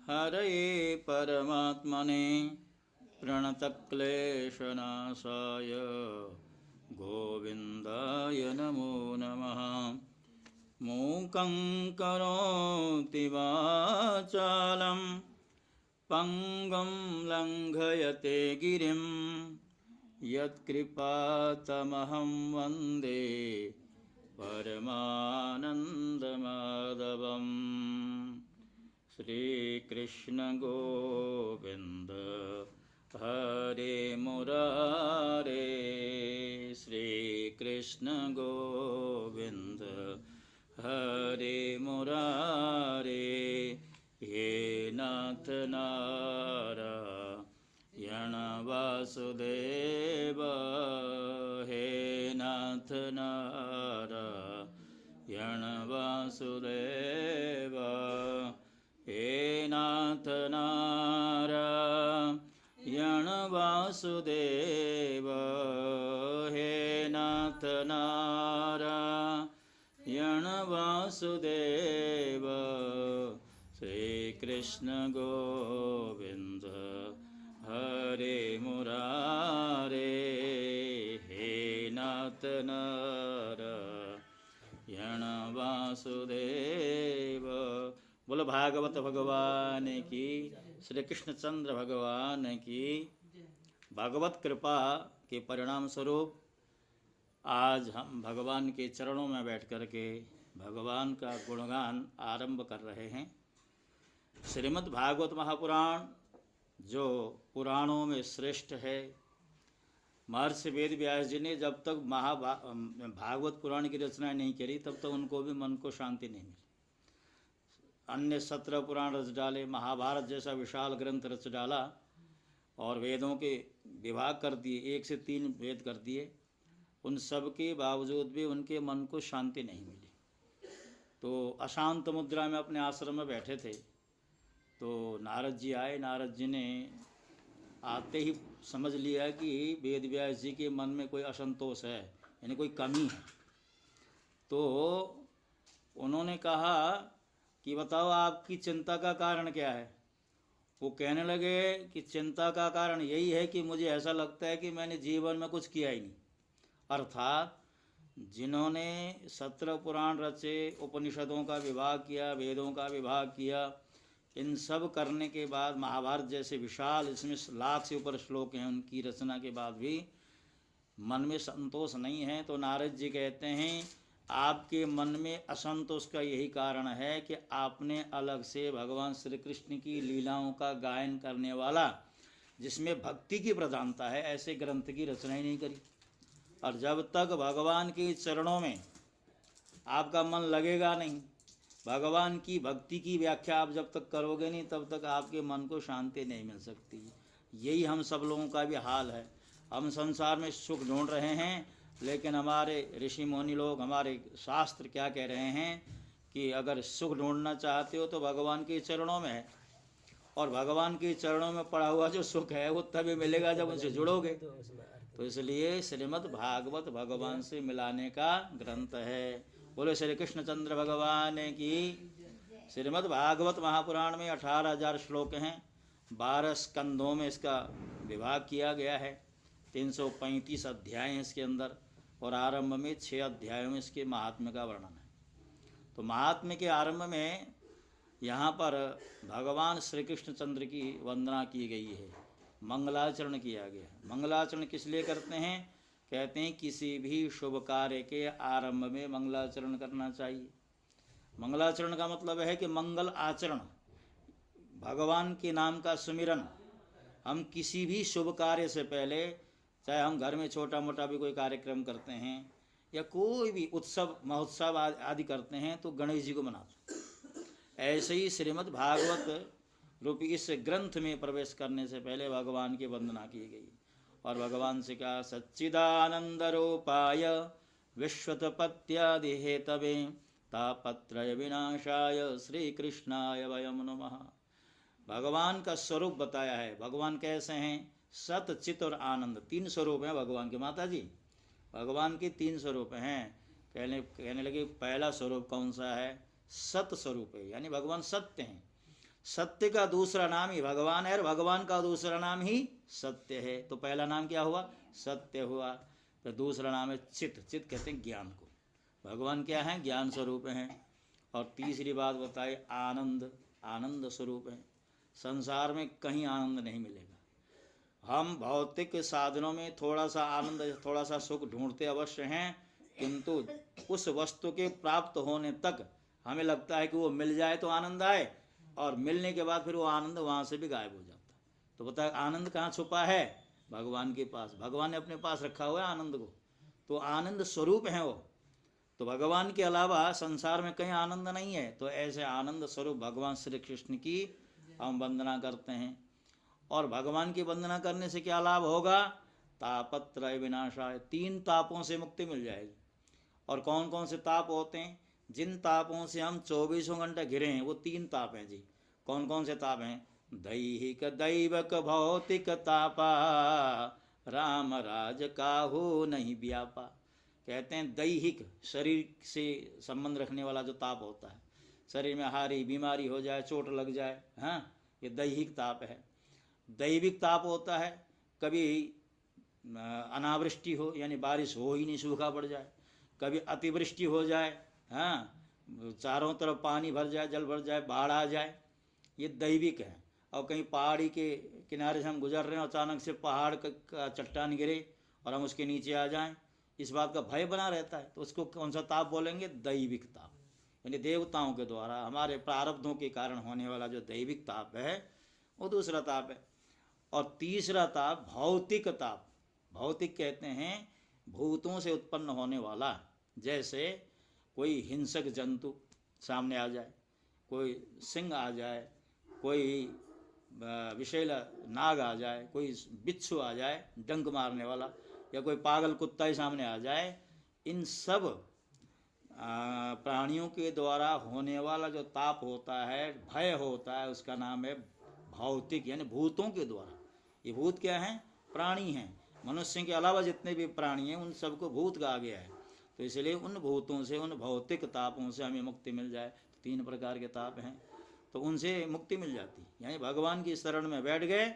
हरये परमात्मने प्रणतक्लेशनाशाय गोविन्दाय नमो नमः। मूकं करोति वाचालं पङ्गुं लङ्घयते गिरिं यत्कृपातमहं वन्दे परमानन्दमाधवम्। श्रीकृष्ण गोविन्द हरे मुरारे, श्रीकृष्ण गोविन्द हरे मुरारे। हे नाथ नारायण वासुदेव, हे नाथ नारायण वासुदेव, हे नाथ नारायण वासुदेव, हे नाथ नारायण वासुदेव। श्रीकृष्ण गोविन्द हरे मुरारे, हे नाथ नारायण वासुदेव। बोलो भागवत भगवान की, श्री कृष्णचंद्र भगवान की। भागवत कृपा के परिणाम स्वरूप आज हम भगवान के चरणों में बैठ कर के भगवान का गुणगान आरंभ कर रहे हैं। श्रीमद् भागवत महापुराण जो पुराणों में श्रेष्ठ है, महर्षि वेद व्यास जी ने जब तक भागवत पुराण की रचना नहीं करी तब तक उनको भी मन को शांति नहीं मिली। अन्य 17 पुराण रच डाले, महाभारत जैसा विशाल ग्रंथ रच डाला और वेदों के विभाग कर दिए, 1 से 3 वेद कर दिए। उन सब के बावजूद भी उनके मन को शांति नहीं मिली। तो अशांत मुद्रा में अपने आश्रम में बैठे थे तो नारद जी आए। नारद जी ने आते ही समझ लिया कि वेद व्यास जी के मन में कोई असंतोष है, यानी कोई कमी है। तो उन्होंने कहा कि बताओ आपकी चिंता का कारण क्या है। वो कहने लगे कि चिंता का कारण यही है कि मुझे ऐसा लगता है कि मैंने जीवन में कुछ किया ही नहीं। अर्थात जिन्होंने 17 पुराण रचे, उपनिषदों का विभाग किया, वेदों का विभाग किया, इन सब करने के बाद महाभारत जैसे विशाल, इसमें 1,00,000 से ऊपर श्लोक हैं, उनकी रचना के बाद भी मन में संतोष नहीं है। तो नारद जी कहते हैं आपके मन में असंतोष का यही कारण है कि आपने अलग से भगवान श्री कृष्ण की लीलाओं का गायन करने वाला, जिसमें भक्ति की प्रधानता है, ऐसे ग्रंथ की रचना ही नहीं करी। और जब तक भगवान के चरणों में आपका मन लगेगा नहीं, भगवान की भक्ति की व्याख्या आप जब तक करोगे नहीं, तब तक आपके मन को शांति नहीं मिल सकती। यही हम सब लोगों का भी हाल है। हम संसार में सुख ढूंढ रहे हैं, लेकिन हमारे ऋषि मुनि लोग, हमारे शास्त्र क्या कह रहे हैं कि अगर सुख ढूंढना चाहते हो तो भगवान के चरणों में है, और भगवान के चरणों में पड़ा हुआ जो सुख है वो तभी मिलेगा जब उनसे जुड़ोगे। तो इसलिए श्रीमद् भागवत भगवान से मिलाने का ग्रंथ है। बोले श्री कृष्णचंद्र भगवान की। श्रीमद् भागवत महापुराण में 18,000 श्लोक हैं, 12 स्कंधों में इसका विभाग किया गया है, 335 अध्याय हैं इसके अंदर, और आरंभ में 6 अध्यायों में इसके महात्म्य का वर्णन है। तो महात्म्य के आरंभ में यहाँ पर भगवान श्री कृष्णचंद्र की वंदना की गई है, मंगलाचरण किया गया है। मंगलाचरण किस लिए करते हैं? कहते हैं किसी भी शुभ कार्य के आरंभ में मंगलाचरण करना चाहिए। मंगलाचरण का मतलब है कि मंगल आचरण, भगवान के नाम का सुमिरन। हम किसी भी शुभ कार्य से पहले, चाहे हम घर में छोटा मोटा भी कोई कार्यक्रम करते हैं या कोई भी उत्सव महोत्सव आदि करते हैं, तो गणेश जी को मनाते हैं। ऐसे ही श्रीमद् भागवत रूपी इस ग्रंथ में प्रवेश करने से पहले भगवान की वंदना की गई और भगवान से कहा सच्चिदानंद रूपाय विश्वतपत्यादि हेतवे तापत्रय विनाशाय श्री कृष्णाय वयम नमः। भगवान का स्वरूप बताया है। भगवान कैसे हैं? सत, चित और आनंद, 3 स्वरूप हैं भगवान के। माता जी, भगवान के 3 स्वरूप हैं। कहने लगे पहला स्वरूप कौन सा है? सत स्वरूप है, यानी भगवान सत्य हैं। सत्य का दूसरा नाम ही भगवान है और भगवान का दूसरा नाम ही सत्य है। तो पहला नाम क्या हुआ? सत्य हुआ। तो दूसरा नाम है चित। चित कहते हैं ज्ञान को। भगवान क्या है? ज्ञान स्वरूप हैं। और तीसरी बात बताई आनंद। आनंद स्वरूप है। संसार में कहीं आनंद नहीं मिलेगा। हम भौतिक साधनों में थोड़ा सा आनंद, थोड़ा सा सुख ढूंढते अवश्य हैं, किंतु उस वस्तु के प्राप्त होने तक हमें लगता है कि वो मिल जाए तो आनंद आए, और मिलने के बाद फिर वो आनंद वहाँ से भी गायब हो जाता है। तो बताए आनंद कहाँ छुपा है? भगवान के पास। भगवान ने अपने पास रखा हुआ है आनंद को। तो आनंद स्वरूप है वो। तो भगवान के अलावा संसार में कहीं आनंद नहीं है। तो ऐसे आनंद स्वरूप भगवान श्री कृष्ण की हम वंदना करते हैं। और भगवान की वंदना करने से क्या लाभ होगा? तापत्रय विनाशाय। 3 तापों से मुक्ति मिल जाएगी। और कौन कौन से ताप होते हैं? जिन तापों से हम 24 घंटे घिरे हैं वो 3 ताप हैं जी। कौन कौन से ताप हैं? दैहिक दैवक भौतिक तापा, राम राज काहू नहीं व्यापा। कहते हैं दैहिक, शरीर से संबंध रखने वाला जो ताप होता है, शरीर में हारी बीमारी हो जाए, चोट लग जाए, हाँ, ये दैहिक ताप है। दैविक ताप होता है कभी अनावृष्टि हो, यानी बारिश हो ही नहीं, सूखा पड़ जाए, कभी अतिवृष्टि हो जाए, हाँ, चारों तरफ पानी भर जाए, जल भर जाए, बाढ़ आ जाए, ये दैविक है। और कहीं पहाड़ी के किनारे से हम गुजर रहे हैं, अचानक से पहाड़ का चट्टान गिरे और हम उसके नीचे आ जाएं, इस बात का भय बना रहता है। तो उसको कौन सा ताप बोलेंगे? दैविक ताप। यानी देवताओं के द्वारा हमारे प्रारब्धों के कारण होने वाला जो दैविक ताप है वो दूसरा ताप है। और तीसरा ताप भौतिक ताप। भौतिक कहते हैं भूतों से उत्पन्न होने वाला। जैसे कोई हिंसक जंतु सामने आ जाए, कोई सिंह आ जाए, कोई विषैला नाग आ जाए, कोई बिच्छू आ जाए डंक मारने वाला, या कोई पागल कुत्ता ही सामने आ जाए, इन सब प्राणियों के द्वारा होने वाला जो ताप होता है, भय होता है, उसका नाम है भौतिक, यानी भूतों के द्वारा। ये भूत क्या हैं? प्राणी हैं। मनुष्य के अलावा जितने भी प्राणी हैं उन सबको भूत कहा गया है। तो इसलिए उन भूतों से, उन भौतिक तापों से हमें मुक्ति मिल जाए। 3 प्रकार के ताप हैं, तो उनसे मुक्ति मिल जाती। यानी भगवान की शरण में बैठ गए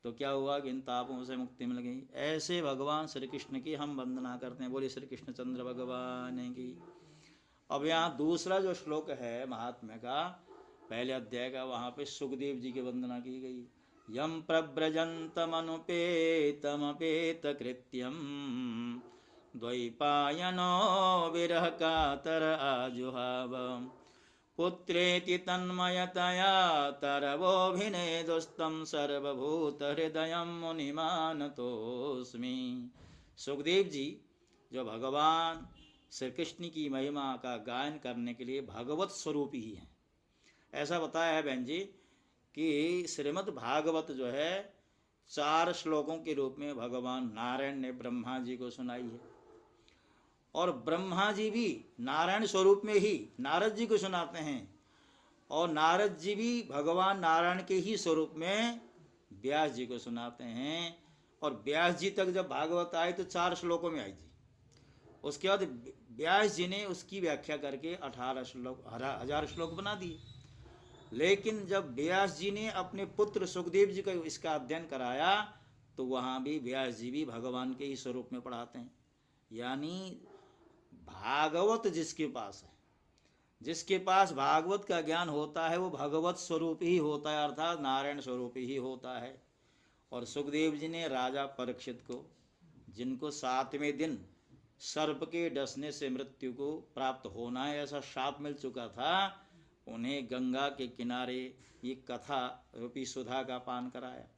तो क्या हुआ कि इन तापों से मुक्ति मिल गई। ऐसे भगवान श्री कृष्ण की हम वंदना करते हैं। बोलिए श्री कृष्ण चंद्र भगवान की। अब यहाँ दूसरा जो श्लोक है महात्म्य का, पहले अध्याय का, वहाँ पे सुखदेव जी की वंदना की गई। यम प्रव्रजन्तमनुपेतमपेत कृत्यम, द्वैपायनो विरह कातर आजुहाव, पुत्रेति तन्मयतया तरवोभिनेदुस्तं सर्वभूत हृदयं मुनिमानतोऽस्मि। सुखदेव जी जो भगवान श्री कृष्ण की महिमा का गायन करने के लिए भगवत स्वरूप ही हैं। ऐसा बताया है बहन जी कि श्रीमद् भागवत जो है 4 श्लोकों के रूप में भगवान नारायण ने ब्रह्मा जी को सुनाई है, और ब्रह्मा जी भी नारायण स्वरूप में ही नारद जी को सुनाते हैं, और नारद जी भी भगवान नारायण के ही स्वरूप में व्यास जी को सुनाते हैं। और व्यास जी तक जब भागवत आए तो 4 श्लोकों में आई थी। उसके बाद व्यास जी ने उसकी व्याख्या करके 18 श्लोक, 1000 श्लोक बना दिए। लेकिन जब व्यास जी ने अपने पुत्र सुखदेव जी को इसका अध्ययन कराया तो वहाँ भी व्यास जी भी भगवान के ही स्वरूप में पढ़ाते हैं। यानी भागवत जिसके पास है, जिसके पास भागवत का ज्ञान होता है वो भगवत स्वरूप ही होता है, अर्थात नारायण स्वरूप ही होता है। और सुखदेव जी ने राजा परीक्षित को, जिनको 7वें दिन सर्प के डसने से मृत्यु को प्राप्त होना है ऐसा शाप मिल चुका था, उन्हें गंगा के किनारे ये कथा रूपी सुधा का पान कराया।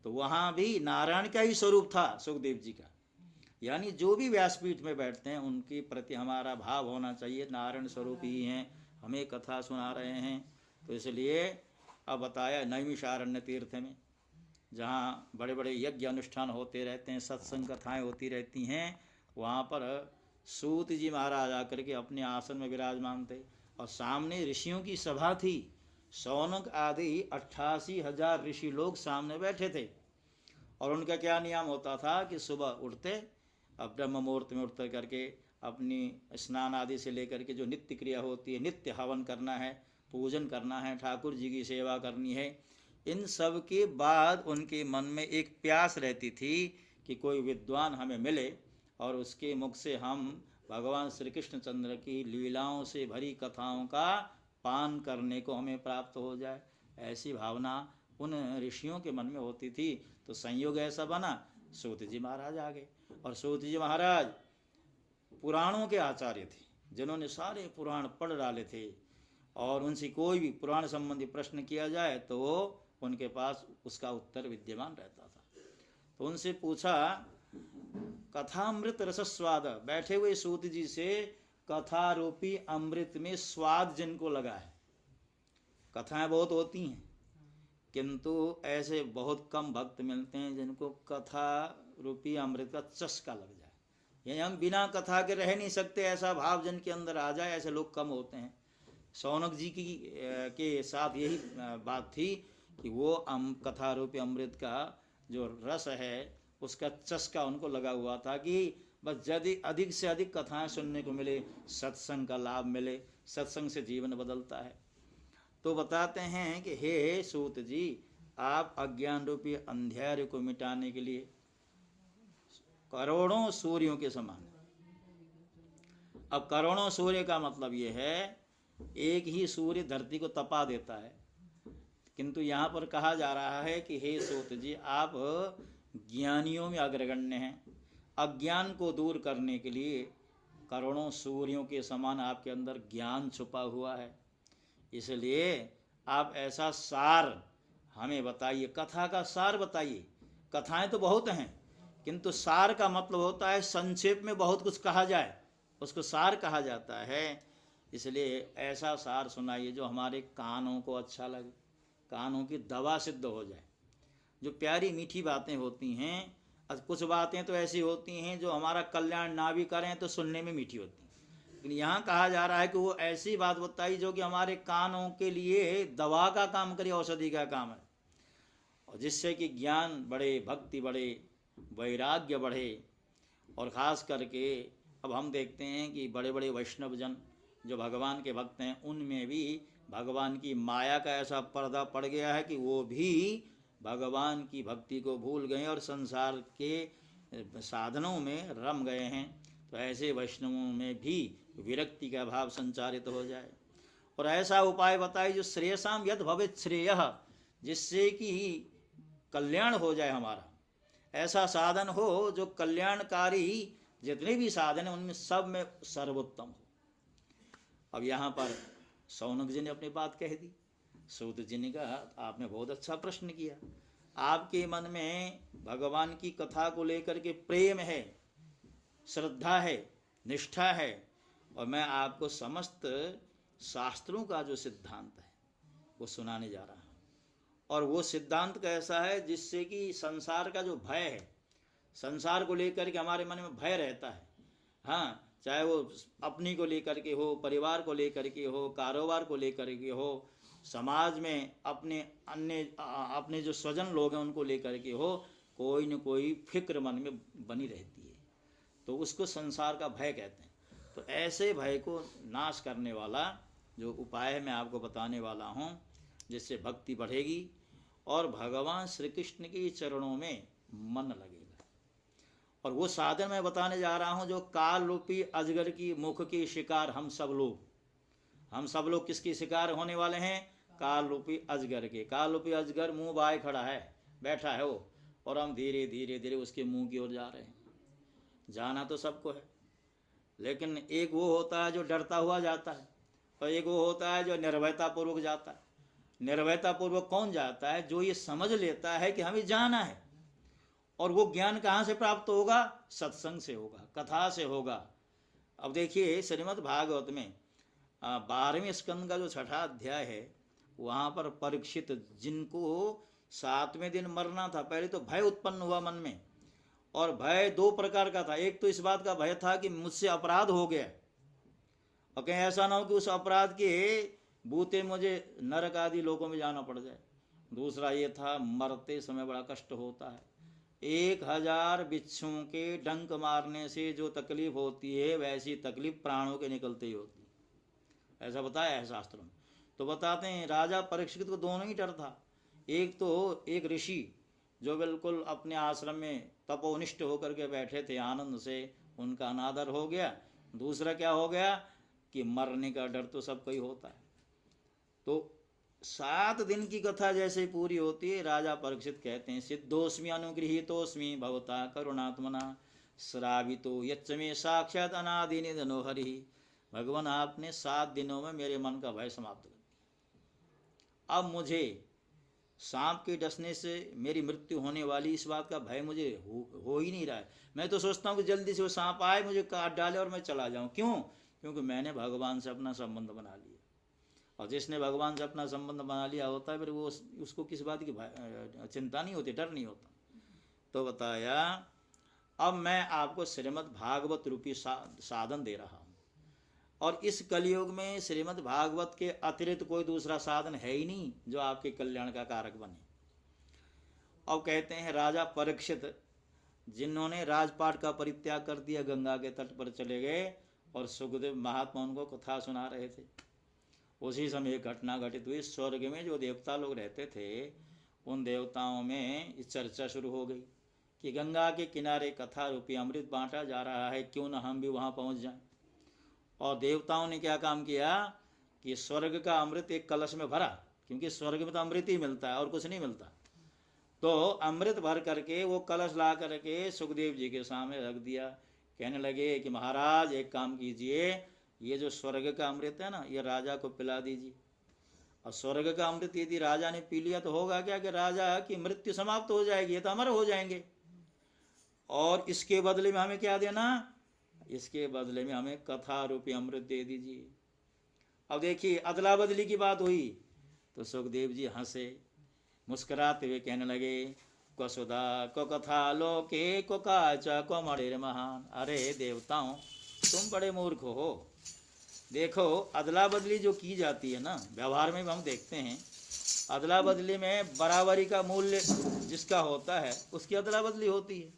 तो वहाँ भी नारायण का ही स्वरूप था सुखदेव जी का। यानी जो भी व्यासपीठ में बैठते हैं उनके प्रति हमारा भाव होना चाहिए, नारायण स्वरूप ही हैं, हमें कथा सुना रहे हैं। तो इसलिए अब बताया नैमिषारण्य तीर्थ में, जहाँ बड़े बड़े यज्ञ अनुष्ठान होते रहते हैं, सत्संग कथाएँ होती रहती हैं, वहाँ पर सूत जी महाराज आकर के अपने आसन में विराजमान थे, और सामने ऋषियों की सभा थी। शौनक आदि 88,000 ऋषि लोग सामने बैठे थे। और उनका क्या नियम होता था कि सुबह उठते, अब ब्रह्म मुहूर्त में उठ करके अपनी स्नान आदि से लेकर के जो नित्य क्रिया होती है, नित्य हवन करना है, पूजन करना है, ठाकुर जी की सेवा करनी है। इन सब के बाद उनके मन में एक प्यास रहती थी कि कोई विद्वान हमें मिले और उसके मुख से हम भगवान श्री कृष्णचंद्र की लीलाओं से भरी कथाओं का पान करने को हमें प्राप्त हो जाए। ऐसी भावना उन ऋषियों के मन में होती थी। तो संयोग ऐसा बना, सूत जी महाराज आ गए। और सूत जी महाराज पुराणों के आचार्य थे, जिन्होंने सारे पुराण पढ़ डाले थे, और उनसे कोई भी पुराण संबंधी प्रश्न किया जाए तो उनके पास उसका उत्तर विद्यमान रहता था। तो उनसे पूछा, कथामृत रसस्वाद, बैठे हुए सूत जी से कथा रूपी अमृत में स्वाद जिनको लगा है। कथाएं बहुत होती हैं, किंतु ऐसे बहुत कम भक्त मिलते हैं जिनको कथा रूपी अमृत का चस्का लग जाए, यानी हम बिना कथा के रह नहीं सकते, ऐसा भाव जिनके अंदर आ जाए, ऐसे लोग कम होते हैं। शौनक जी की के साथ यही बात थी कि वो कथा रूपी अमृत का जो रस है उसका चस्का उनको लगा हुआ था कि बस यदि अधिक से अधिक कथाएं सुनने को मिले, सत्संग का लाभ मिले, सत्संग से जीवन बदलता है। तो बताते हैं कि हे सूत जी, आप अज्ञान रूपी अंधेरे को मिटाने के लिए करोड़ों सूर्यों के समान। अब करोड़ों सूर्य का मतलब ये है, एक ही सूर्य धरती को तपा देता है, किंतु यहाँ पर कहा जा रहा है कि हे सूत जी, आप ज्ञानियों में अग्रगण्य हैं। अज्ञान को दूर करने के लिए करोड़ों सूर्यों के समान आपके अंदर ज्ञान छुपा हुआ है। इसलिए आप ऐसा सार हमें बताइए, कथा का सार बताइए। कथाएं तो बहुत हैं, किंतु सार का मतलब होता है संक्षेप में बहुत कुछ कहा जाए, उसको सार कहा जाता है। इसलिए ऐसा सार सुनाइए जो हमारे कानों को अच्छा लगे, कानों की दवा सिद्ध हो जाए। जो प्यारी मीठी बातें होती हैं, कुछ बातें तो ऐसी होती हैं जो हमारा कल्याण ना भी करें तो सुनने में मीठी होती हैं, लेकिन यहाँ कहा जा रहा है कि वो ऐसी बात बताई जो कि हमारे कानों के लिए दवा का काम करे, औषधि का काम है, और जिससे कि ज्ञान बढ़े, भक्ति बढ़े, वैराग्य बढ़े। और ख़ास करके अब हम देखते हैं कि बड़े बड़े वैष्णव जन जो भगवान के भक्त हैं, उनमें भी भगवान की माया का ऐसा पर्दा पड़ गया है कि वो भी भगवान की भक्ति को भूल गए और संसार के साधनों में रम गए हैं। तो ऐसे वैष्णवों में भी विरक्ति का भाव संचारित हो जाए, और ऐसा उपाय बताए जो श्रेयसाम यद भवेत् श्रेयः, जिससे कि कल्याण हो जाए हमारा। ऐसा साधन हो जो कल्याणकारी जितने भी साधन हैं उनमें सब में सर्वोत्तम हो। अब यहाँ पर शौनक जी ने अपनी बात कह दी। सूत जी ने कहा, आपने बहुत अच्छा प्रश्न किया, आपके मन में भगवान की कथा को लेकर के प्रेम है, श्रद्धा है, निष्ठा है, और मैं आपको समस्त शास्त्रों का जो सिद्धांत है वो सुनाने जा रहा हूँ। और वो सिद्धांत कैसा है जिससे कि संसार का जो भय है, संसार को लेकर के हमारे मन में भय रहता है, हाँ, चाहे वो अपनी को लेकर के हो, परिवार को लेकर के हो, कारोबार को लेकर के हो, समाज में अपने जो स्वजन लोग हैं उनको लेकर के हो, कोई न कोई फिक्र मन में बनी रहती है, तो उसको संसार का भय कहते हैं। तो ऐसे भय को नाश करने वाला जो उपाय है मैं आपको बताने वाला हूँ, जिससे भक्ति बढ़ेगी और भगवान श्री कृष्ण के चरणों में मन लगेगा। और वो साधन मैं बताने जा रहा हूँ जो काल रूपी अजगर की मुख की शिकार हम सब लोग किसकी शिकार होने वाले हैं? काल रूपी अजगर के। काल रूपी अजगर मुंह बाए खड़ा है, बैठा है वो, और हम धीरे धीरे धीरे उसके मुंह की ओर जा रहे हैं। जाना तो सबको है, लेकिन एक वो होता है जो डरता हुआ जाता है, और एक वो होता है जो निर्भयता पूर्वक जाता है। निर्भयता पूर्वक कौन जाता है? जो ये समझ लेता है कि हमें जाना है। और वो ज्ञान कहाँ से प्राप्त होगा? सत्संग से होगा, कथा से होगा। अब देखिए श्रीमद् भागवत में 12वें स्कंद का जो 6ठा अध्याय है, वहाँ पर परीक्षित, जिनको 7वें दिन मरना था, पहले तो भय उत्पन्न हुआ मन में, और भय 2 प्रकार का था। एक तो इस बात का भय था कि मुझसे अपराध हो गया, और कहीं ऐसा ना हो कि उस अपराध के बूते मुझे नरक आदि लोकों में जाना पड़ जाए। दूसरा ये था, मरते समय बड़ा कष्ट होता है। 1000 बिच्छुओं के डंक मारने से जो तकलीफ होती है, वैसी तकलीफ प्राणों के निकलते ही होती है, ऐसा बताया है शास्त्रों में। तो बताते हैं राजा परीक्षित को दोनों ही डर था। एक तो एक ऋषि जो बिल्कुल अपने आश्रम में तपोनिष्ठ होकर के बैठे थे, आनंद से उनका अनादर हो गया। दूसरा क्या हो गया कि मरने का डर तो सबको ही होता है। तो 7 दिन की कथा जैसे पूरी होती है, राजा परीक्षित कहते हैं सिद्धोस्मि अनुगृहीतोस्मि भवता करुणात्मना श्रावितो यच्च में साक्षात अनादि निधनो हरि। भगवान आपने 7 दिनों में मेरे मन का भय समाप्त कर दिया। अब मुझे सांप के डसने से मेरी मृत्यु होने वाली इस बात का भय मुझे हो ही नहीं रहा है। मैं तो सोचता हूँ कि जल्दी से वो सांप आए, मुझे काट डाले और मैं चला जाऊँ। क्यों? क्योंकि मैंने भगवान से अपना संबंध बना लिया। और जिसने भगवान से अपना संबंध बना लिया होता है फिर वो उसको किस बात की चिंता नहीं होती, डर नहीं होता। तो बताया अब मैं आपको श्रीमद् भागवत रूपी साधन दे रहा हूँ, और इस कलयुग में श्रीमद् भागवत के अतिरिक्त कोई दूसरा साधन है ही नहीं जो आपके कल्याण का कारक बने। अब कहते हैं राजा परीक्षित जिन्होंने राजपाट का परित्याग कर दिया, गंगा के तट पर चले गए और सुखदेव महात्मा उनको कथा सुना रहे थे। उसी समय एक घटना घटित हुई। स्वर्ग में जो देवता लोग रहते थे उन देवताओं में इस चर्चा शुरू हो गई कि गंगा के किनारे कथा रूपी अमृत बांटा जा रहा है, क्यों न हम भी वहाँ पहुँच जाएं। और देवताओं ने क्या काम किया कि स्वर्ग का अमृत एक कलश में भरा, क्योंकि स्वर्ग में तो अमृत ही मिलता है और कुछ नहीं मिलता। तो अमृत भर करके वो कलश ला करके सुखदेव जी के सामने रख दिया। कहने लगे कि महाराज एक काम कीजिए, ये जो स्वर्ग का अमृत है ना, ये राजा को पिला दीजिए। और स्वर्ग का अमृत यदि राजा ने पी लिया तो होगा क्या कि राजा की मृत्यु समाप्त हो जाएगी, ये तो अमर हो जाएंगे। और इसके बदले में हमें क्या देना? इसके बदले में हमें कथा रूपी अमृत दे दीजिए। अब देखिए अदला बदली की बात हुई तो सुखदेव जी हंसे, मुस्कुराते हुए कहने लगे को सुधा को कथा लोके को काच को मणिर महान। अरे देवताओं, तुम बड़े मूर्ख हो। देखो अदला बदली जो की जाती है ना, व्यवहार में भी हम देखते हैं अदला बदली में बराबरी का मूल्य जिसका होता है उसकी अदला बदली होती है।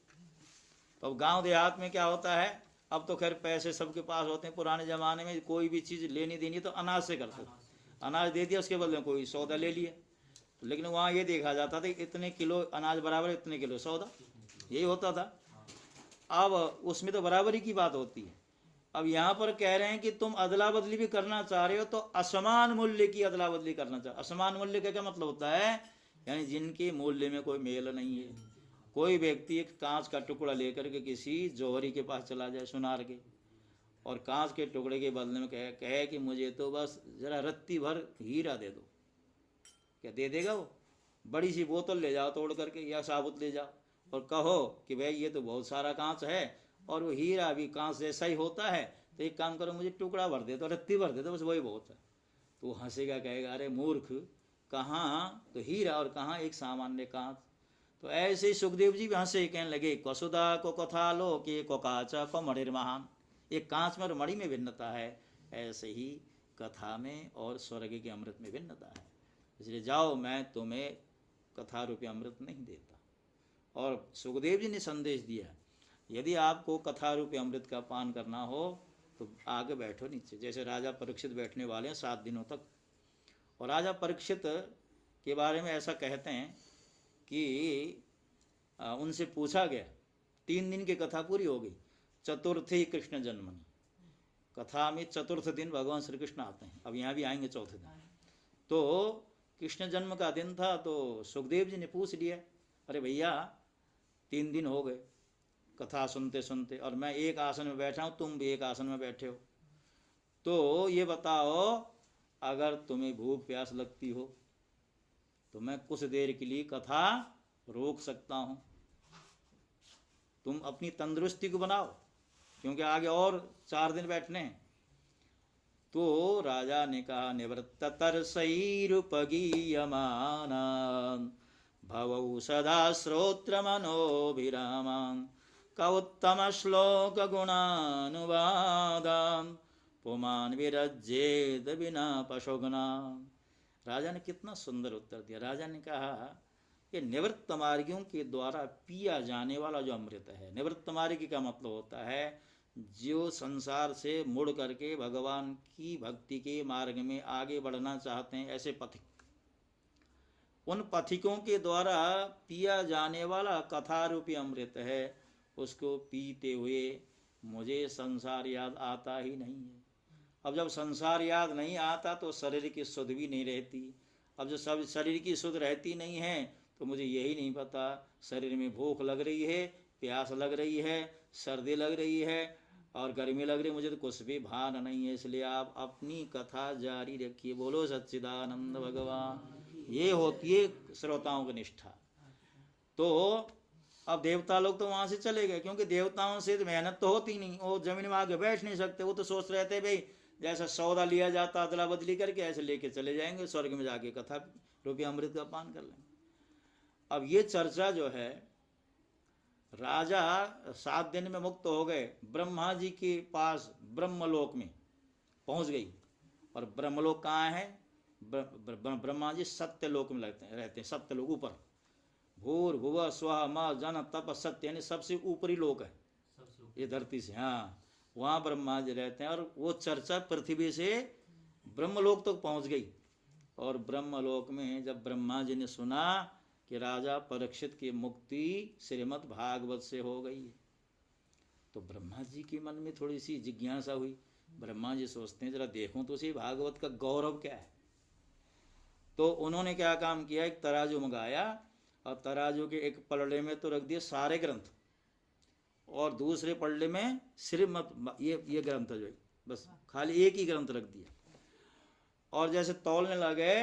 तो गांव देहात में क्या होता है, अब तो खैर पैसे सबके पास होते हैं। पुराने ज़माने में कोई भी चीज़ लेनी देनी तो अनाज से करते थे, अनाज दे दिया उसके बदले में कोई सौदा ले लिया। लेकिन वहाँ ये देखा जाता था कि इतने किलो अनाज बराबर इतने किलो सौदा, यही होता था। अब उसमें तो बराबरी की बात होती है। अब यहाँ पर कह रहे हैं कि तुम अदला बदली भी करना चाह रहे हो तो असमान मूल्य की अदला बदली करना चाह। असमान मूल्य का क्या मतलब होता है? यानी जिनके मूल्य में कोई मेल नहीं है। कोई व्यक्ति एक कांच का टुकड़ा लेकर के किसी जौहरी के पास चला जाए, सुनार के, और कांच के टुकड़े के बदले में कहे कि मुझे तो बस जरा रत्ती भर हीरा दे दो, क्या दे देगा वो? बड़ी सी बोतल ले जाओ तोड़ करके या साबुत ले जाओ और कहो कि भाई ये तो बहुत सारा कांच है और वो हीरा भी कांच जैसा ही होता है, तो एक काम करो मुझे टुकड़ा भर दे दो, रत्ती भर दे दो, बस वही बहुत है। तो वो हंसेगा, कहेगा अरे मूर्ख, कहाँ तो हीरा और कहाँ एक सामान्य कांच। तो ऐसे ही सुखदेव जी भी हंसे, कहने लगे कसुदा को कथा लो के को काचा को मणिर महान। एक कांच में और मणि में भिन्नता है, ऐसे ही कथा में और स्वर्ग के अमृत में भिन्नता है। इसलिए जाओ, मैं तुम्हें कथा रूपी अमृत नहीं देता। और सुखदेव जी ने संदेश दिया, यदि आपको कथा रूपी अमृत का पान करना हो तो आगे बैठो नीचे, जैसे राजा परीक्षित बैठने वाले हैं 7 दिनों तक। और राजा परीक्षित के बारे में ऐसा कहते हैं कि उनसे पूछा गया, 3 दिन की कथा पूरी हो गई, चतुर्थी कृष्ण जन्मनि, कथा में चतुर्थ दिन भगवान श्री कृष्ण आते हैं। अब यहाँ भी आएंगे चौथे दिन। तो कृष्ण जन्म का दिन था, तो सुखदेव जी ने पूछ लिया, अरे भैया 3 दिन हो गए कथा सुनते सुनते और मैं एक आसन में बैठा हूँ, तुम भी एक आसन में बैठे हो, तो ये बताओ अगर तुम्हें भूख प्यास लगती हो तो मैं कुछ देर के लिए कथा रोक सकता हूँ, तुम अपनी तंदुरुस्ती को बनाओ, क्योंकि आगे और 4 दिन बैठने हैं। तो राजा ने कहा निवृत्त तरसैरुपगीयमानान् भवौ सदा श्रोत्र मनोभिरामान् कौत्तम श्लोक गुणानुवादान् पुमान् विरज्येद विना पशुघ्नान्। राजा ने कितना सुंदर उत्तर दिया। राजा ने कहा कि निवृत्त मार्गियों के द्वारा पिया जाने वाला जो अमृत है, निवृत्त मार्गी का मतलब होता है जो संसार से मुड़ करके भगवान की भक्ति के मार्ग में आगे बढ़ना चाहते हैं, ऐसे पथिक, उन पथिकों के द्वारा पिया जाने वाला कथा रूपी अमृत है, उसको पीते हुए मुझे संसार याद आता ही नहीं है। अब जब संसार याद नहीं आता तो शरीर की सुध भी नहीं रहती। अब जो सब शरीर की सुध रहती नहीं है तो मुझे यही नहीं पता शरीर में भूख लग रही है, प्यास लग रही है, सर्दी लग रही है और गर्मी लग रही है, मुझे तो कुछ भी भान नहीं है। इसलिए आप अपनी कथा जारी रखिए। बोलो सच्चिदानंद भगवान। ये होती है श्रोताओं की निष्ठा। तो अब देवता लोग तो वहां से चले गए, क्योंकि देवताओं से तो मेहनत तो होती नहीं, वो जमीन में आके बैठ नहीं सकते। वो तो सोच रहे थे भाई जैसा सौदा लिया जाता अदला बदली करके ऐसे लेके चले जाएंगे, स्वर्ग में जाके कथा रूपी अमृत का पान कर लेंगे। अब ये चर्चा जो है, राजा 7 दिन में मुक्त हो गए, ब्रह्मा जी के पास ब्रह्मलोक में पहुंच गई। और ब्रह्मलोक कहाँ है? ब्रह्मा जी सत्यलोक में रहते हैं। सत्यलोक ऊपर, भूर भुव स्व म जन तप सत्य, यानी सबसे ऊपरी लोक है ये धरती से। हाँ, वहाँ ब्रह्मा जी रहते हैं। और वो चर्चा पृथ्वी से ब्रह्मलोक तक पहुँच गई। और ब्रह्मलोक में जब ब्रह्मा जी ने सुना कि राजा परीक्षित की मुक्ति श्रीमद् भागवत से हो गई है, तो ब्रह्मा जी के मन में थोड़ी सी जिज्ञासा हुई। ब्रह्मा जी सोचते हैं जरा देखूं तो सही भागवत का गौरव क्या है। तो उन्होंने क्या काम किया, एक तराजू मंगाया और तराजू के एक पलड़े में तो रख दिए सारे ग्रंथ और दूसरे पलड़े में श्रीमद् ये ग्रंथ जो है, बस खाली एक ही ग्रंथ रख दिया। और जैसे तौलने लगे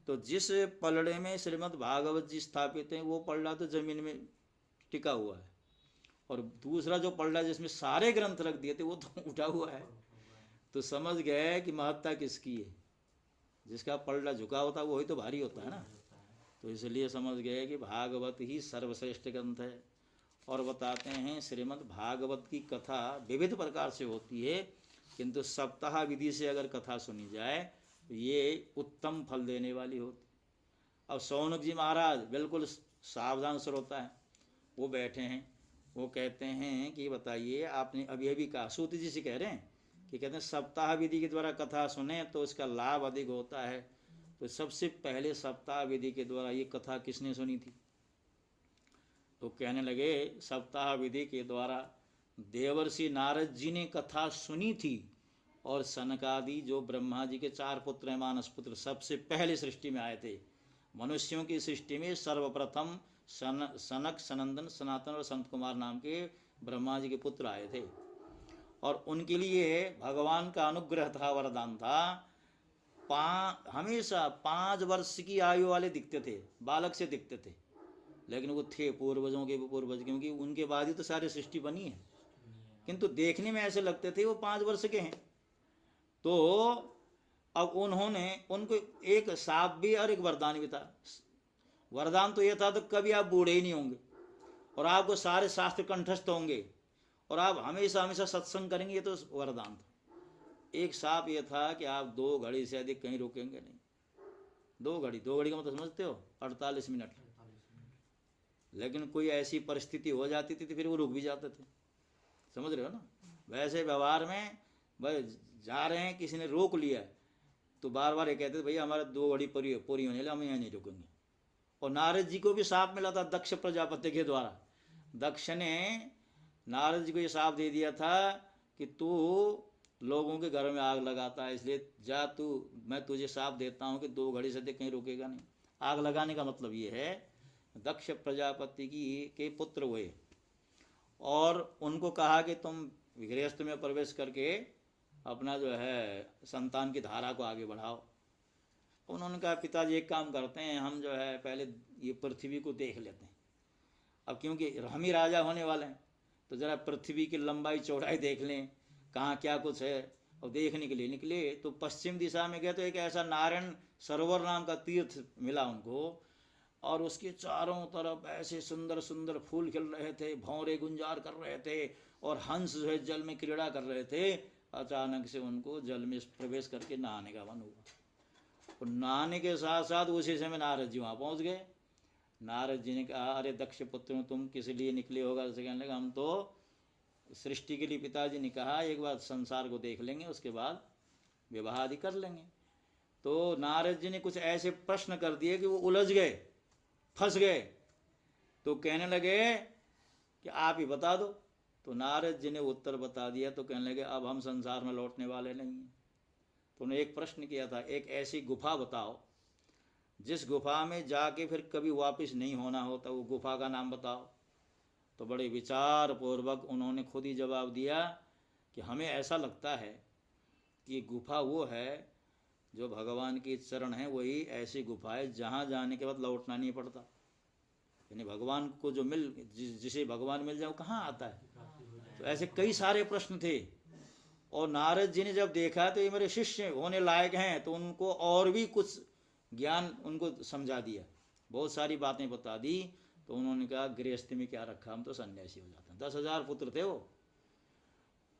तो जिस पलड़े में श्रीमद् भागवत जी स्थापित हैं वो पलड़ा तो जमीन में टिका हुआ है, और दूसरा जो पलड़ा जिसमें सारे ग्रंथ रख दिए थे वो तो उठा हुआ है। तो समझ गए कि महत्ता किसकी है। जिसका पलड़ा झुका होता है वही तो भारी होता है ना। तो इसलिए समझ गए कि भागवत ही सर्वश्रेष्ठ ग्रंथ है। और बताते हैं श्रीमद् भागवत की कथा विविध प्रकार से होती है, किंतु सप्ताह विधि से अगर कथा सुनी जाए तो ये उत्तम फल देने वाली होती। अब शौनक जी महाराज बिल्कुल सावधान श्रोता है, वो बैठे हैं, वो कहते हैं कि बताइए आपने अभी अभी कहा, सूत जी से कह रहे हैं कि कहते हैं सप्ताह विधि के द्वारा कथा सुने तो इसका लाभ अधिक होता है। तो सबसे पहले सप्ताह विधि के द्वारा ये कथा किसने सुनी थी? तो कहने लगे सप्ताह विधि के द्वारा देवर्षि नारद जी ने कथा सुनी थी, और सनकादि जो ब्रह्मा जी के 4 पुत्र हैं, मानस पुत्र, सबसे पहले सृष्टि में आए थे। मनुष्यों की सृष्टि में सर्वप्रथम सनक, सनंदन, सनातन और संत कुमार नाम के ब्रह्मा जी के पुत्र आए थे। और उनके लिए भगवान का अनुग्रह था, वरदान था। हमेशा 5 वर्ष की आयु वाले दिखते थे, बालक से दिखते थे, लेकिन वो थे पूर्वजों के पूर्वज, क्योंकि उनके बाद ही तो सारी सृष्टि बनी है, किंतु देखने में ऐसे लगते थे वो 5 वर्ष के हैं। तो अब उन्होंने उनको एक शाप भी और एक वरदान भी था। वरदान तो ये था तो कभी आप बूढ़े ही नहीं होंगे और आपको सारे शास्त्र कंठस्थ होंगे और आप हमेशा हमेशा सत्संग करेंगे, ये तो वरदान था। एक शाप ये था कि आप 2 घड़ी से अधिक कहीं रुकेंगे नहीं। 2 घड़ी का मतलब समझते हो? 48 मिनट। लेकिन कोई ऐसी परिस्थिति हो जाती थी तो फिर वो रुक भी जाते थे, समझ रहे हो ना। वैसे व्यवहार में भाई जा रहे हैं, किसी ने रोक लिया तो बार बार ये कहते थे भैया हमारा 2 घड़ी पूरी होने लगे, हम यहाँ नहीं रुकेंगे। और नारद जी को भी शाप मिला था दक्ष प्रजापति के द्वारा। दक्ष ने नारद जी को ये शाप दे दिया था कि तू लोगों के घर में आग लगाता है, इसलिए जा तू, मैं तुझे शाप देता हूँ कि 2 घड़ी से अधिक कहीं रुकेगा नहीं। आग लगाने का मतलब ये है, दक्ष प्रजापति के पुत्र हुए और उनको कहा कि तुम गृहस्थ में प्रवेश करके अपना जो है संतान की धारा को आगे बढ़ाओ। उन्होंने कहा पिताजी एक काम करते हैं, हम जो है पहले ये पृथ्वी को देख लेते हैं। अब क्योंकि हम ही राजा होने वाले हैं तो ज़रा पृथ्वी की लंबाई चौड़ाई देख लें, कहाँ क्या कुछ है। और देखने के लिए निकले तो पश्चिम दिशा में गए तो एक ऐसा नारायण सरोवर नाम का तीर्थ मिला उनको, और उसके चारों तरफ ऐसे सुंदर सुंदर फूल खिल रहे थे, भौरे गुंजार कर रहे थे और हंस जो है जल में क्रीड़ा कर रहे थे। अचानक से उनको जल में प्रवेश करके नहाने का मन हुआ। और नहाने के साथ साथ उसी समय नारद जी वहाँ पहुँच गए। नारद जी ने कहा अरे दक्ष पुत्र तुम किस लिए निकले होगा? कहने लगा हम तो सृष्टि के लिए पिताजी ने कहा एक बार संसार को देख लेंगे, उसके बाद विवाह आदि कर लेंगे। तो नारद जी ने कुछ ऐसे प्रश्न कर दिए कि वो उलझ गए, फंस गए। तो कहने लगे कि आप ही बता दो। तो नारद जी ने उत्तर बता दिया। तो कहने लगे अब हम संसार में लौटने वाले नहीं हैं। तो उन्होंने एक प्रश्न किया था, एक ऐसी गुफा बताओ जिस गुफा में जाके फिर कभी वापस नहीं होना होता, वो गुफा का नाम बताओ। तो बड़े विचार पूर्वक उन्होंने खुद ही जवाब दिया कि हमें ऐसा लगता है कि गुफा वो है जो भगवान की चरण है, वही ऐसी गुफा है जहाँ जाने के बाद लौटना नहीं पड़ता। यानी भगवान को जो जिसे भगवान मिल जाए वो कहाँ आता है। तो ऐसे कई सारे प्रश्न थे। और नारद जी ने जब देखा तो ये मेरे शिष्य होने लायक हैं, तो उनको और भी कुछ ज्ञान उनको समझा दिया, बहुत सारी बातें बता दी। तो उन्होंने कहा गृहस्थी में क्या रखा, हम तो सन्यासी हो जाते हैं। 10,000 पुत्र थे वो,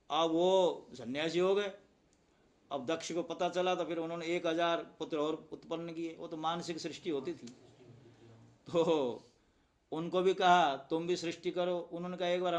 अब वो सन्यासी हो गए। अब दक्ष को पता चला तो फिर उन्होंने 1,000 पुत्र और उत्पन्न किए। वो तो मानसिक सृष्टि होती थी। तो उनको भी कहा तुम भी सृष्टि करो। उन्होंने कहा एक बार